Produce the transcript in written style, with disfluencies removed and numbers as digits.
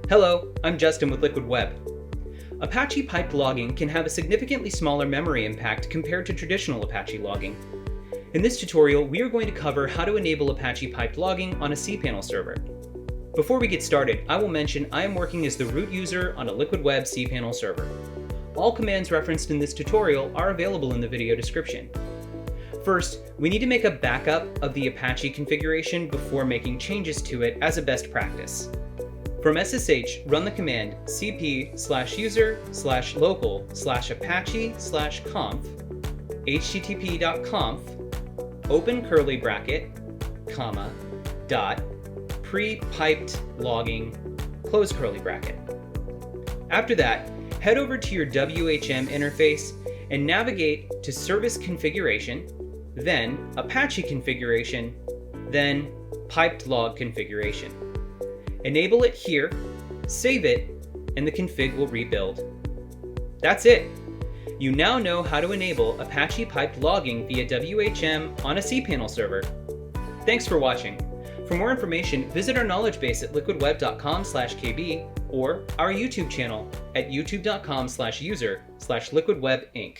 Hello, I'm Justin with Liquid Web. Apache piped logging can have a significantly smaller memory impact compared to traditional Apache logging. In this tutorial, we are going to cover how to enable Apache piped logging on a cPanel server. Before we get started, I will mention I am working as the root user on a Liquid Web cPanel server. All commands referenced in this tutorial are available in the video description. First, we need to make a backup of the Apache configuration before making changes to it as a best practice. From SSH, run the command cp/user/local/apache/conf httpd.conf open curly bracket, comma, dot, prepipedlogging close curly bracket. After that, head over to your WHM interface and navigate to Service Configuration, then Apache Configuration, then Piped Log Configuration. Enable it here, save it, and the config will rebuild. That's it! You now know how to enable Apache piped logging via WHM on a cPanel server. Thanks for watching. For more information, visit our knowledge base at liquidweb.com/kb or our YouTube channel at youtube.com/user/liquidwebinc.